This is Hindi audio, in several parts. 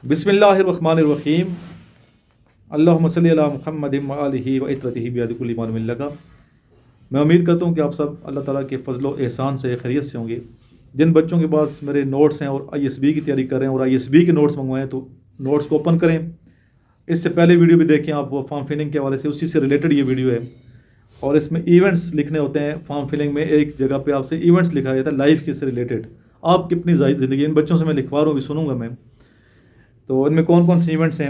बिस्मिल्लाहिर्रहमानिर्रहीम। अल्लाहुम्मा सल्ली अला मुहम्मदिन व आलिहि व इत्रतिहि बियदि कुल्ली मा मिन लगा। मैं उम्मीद करता हूँ कि आप सब अल्लाह ताला के फजल व एहसान से खैरियत से होंगे। जिन बच्चों के पास मेरे नोट्स हैं और ISB की तैयारी कर रहे हैं और ISB के नोट्स मंगवाएं तो नोट्स को ओपन करें। इससे पहले वीडियो भी देखें आप, वो फॉर्म फिलिंग के हवाले से, उसी से रिलेटेड ये वीडियो है। और इसमें इवेंट्स लिखने होते हैं। फॉर्म फिलिंग में एक जगह पे आपसे इवेंट्स लिखा जाता है लाइफ के से रिलेटेड। आप कितनी ज़िंदगी, इन बच्चों से मैं लिखवा रहा हूँ, भी सुनूंगा मैं। तो इनमें कौन कौन से इवेंट्स हैं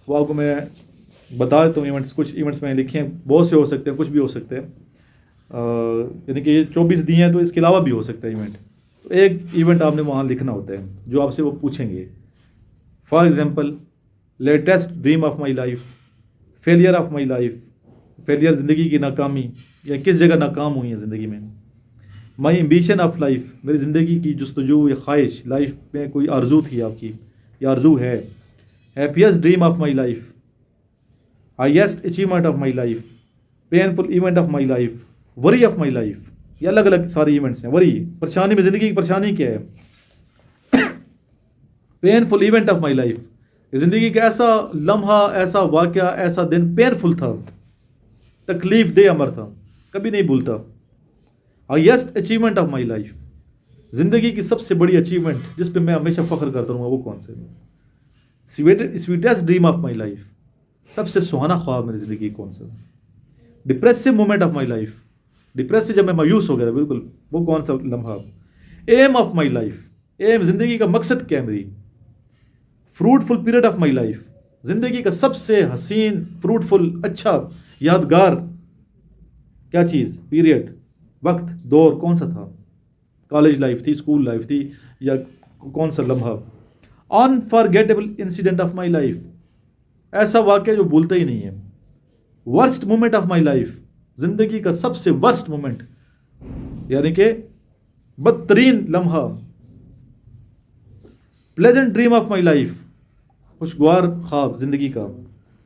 वो आपको मैं बता देता हूँ। इवेंट्स, कुछ इवेंट्स मैंने लिखे हैं, बहुत से हो सकते हैं, कुछ भी हो सकते हैं। यानी कि ये 24 दिए हैं तो इसके अलावा भी हो सकता है इवेंट। तो एक इवेंट आपने वहाँ लिखना होता है जो आपसे वो पूछेंगे। For example, latest dream of my life, failure of my life. Failure ज़िंदगी की नाकामी, या किस जगह नाकाम हुई है ज़िंदगी में। माई एम्बिशन ऑफ लाइफ, मेरी ज़िंदगी की जस्तजू या ख्वाहिश, लाइफ में कोई आरजू थी आपकी या आरजू है। Happiest dream of my life, highest achievement of my life, painful event of my life, worry of my life. ये अलग अलग सारे इवेंट्स हैं। वरी, परेशानी में, ज़िंदगी की परेशानी क्या है। Painful event of my life, ज़िंदगी का ऐसा लम्हा, ऐसा वाक़या, ऐसा दिन पेनफुल था, तकलीफ दे अमर था, कभी नहीं भूलता। Highest achievement of my life, ज़िंदगी की सबसे बड़ी अचीवमेंट जिस पे मैं हमेशा फ़ख्र करता रहूँगा, वो कौन से। Sweetest dream of my life, सबसे सुहाना ख्वाब मेरी ज़िंदगी कौन सा। Depressive moment of my life, depress से जब मैं मायूस हो गया था बिल्कुल, वो कौन सा लम्हा। Aim of my life, aim, ज़िंदगी का मकसद क्या है मेरी। Fruitful period of my life, ज़िंदगी का सबसे हसीन, फ्रूटफुल, अच्छा, यादगार क्या चीज़, पीरियड, वक्त, दौर कौन सा था। कॉलेज लाइफ थी, स्कूल लाइफ थी, या कौन सा लम्हा। Unforgettable incident of my life, ऐसा वाक़या जो भूलता ही नहीं है। Worst moment of my life, ज़िंदगी का सबसे वर्स्ट मोमेंट, यानी कि बदतरीन लम्हा। Pleasant dream of my life, खुशगवार ख्वाब ज़िंदगी का।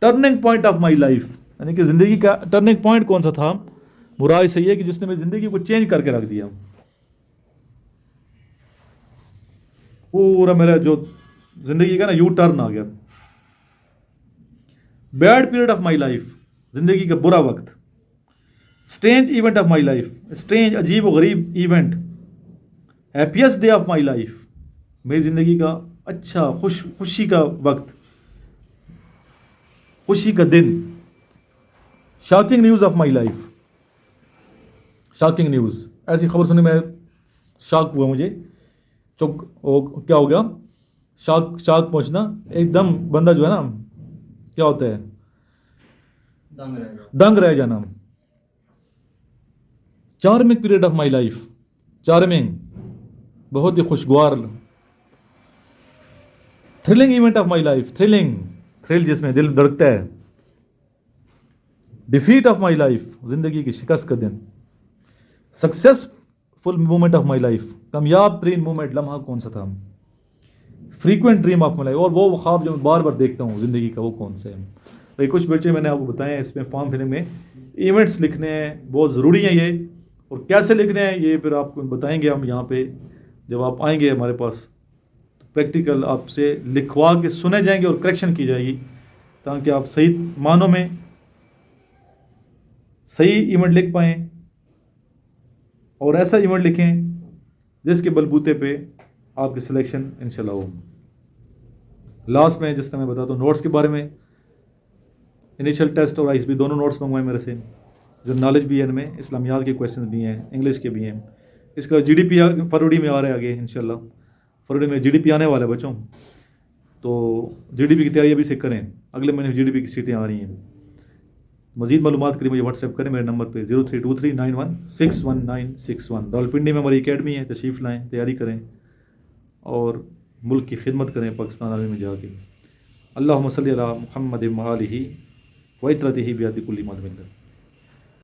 Turning point of my life, यानी कि ज़िंदगी का टर्निंग पॉइंट कौन सा था, मुराद सही है कि जिसने मेरी ज़िंदगी को चेंज करके रख दिया। पूरा मेरा जो ज़िंदगी का ना यू टर्न आ गया। Bad period of my life, ज़िंदगी का बुरा वक्त। Strange event of my life, strange, अजीब व गरीब event. Happiest day of my life, मेरी ज़िंदगी का अच्छा, खुशी का वक्त, खुशी का दिन। Shocking news of my life, shocking news, ऐसी खबर सुनी मैं शॉक हुआ मुझे। क्या हो गया, शॉक पहुंचना, एकदम बंदा जो है ना, क्या होता है, दंग रह जाना। Charming period of my life, charming, बहुत ही खुशगवार। Thrilling event of my life, thrilling, thrill जिसमें दिल धड़कता है। डिफीट ऑफ माई लाइफ, जिंदगी की शिकस्त का दिन। Successful moment of my life, कामयाब तरीन मोमेंट, लम्हा कौन सा था। Frequent dream of my life, और वो ख्वाब जो मैं बार बार देखता हूँ ज़िंदगी का, वो कौन सा है। भाई कुछ बच्चे मैंने आपको बताए हैं, इसमें फॉर्म फिलिंग में इवेंट्स लिखने हैं, बहुत ज़रूरी हैं ये। और कैसे लिखने हैं ये फिर आपको बताएंगे हम यहाँ पे, जब आप आएंगे हमारे पास। तो प्रैक्टिकल आपसे लिखवा के सुने जाएंगे और करेक्शन की जाएगी, ताकि आप सही मानों में सही इवेंट लिख पाएँ, और ऐसा इवेंट लिखें जिसके बलबूते पे आपकी सिलेक्शन इंशाल्लाह हो। लास्ट में जिस तरह मैं बताता हूँ नोट्स के बारे में, इनिशियल टेस्ट और ISB दोनों नोट्स मंगवाए मेरे से। जो नॉलेज भी है इनमें, इस्लामियात के क्वेश्चंस भी हैं, इंग्लिश के भी हैं। इसका GDP फरवरी में आ रहा है आगे इंशाल्लाह। फरवरी में GDP आने वाला है बच्चों, तो GDP की तैयारी अभी से करें, अगले महीने GDP की सीटें आ रही हैं। मज़ीद मालूमात के लिए मुझे व्हाट्सएप करें मेरे नंबर पे 032391619161। रावलपिंडी में हमारी अकेडमी है, तशरीफ़ लाएँ, तैयारी करें और मुल्क की खिदमत करें पाकिस्तान आर्मी में जाके। अल्लाहुम्मा सल्ली अला मुहम्मदिन व आलिहि व इत्रतिहि बियदि कुल्ली मा मिन लगा।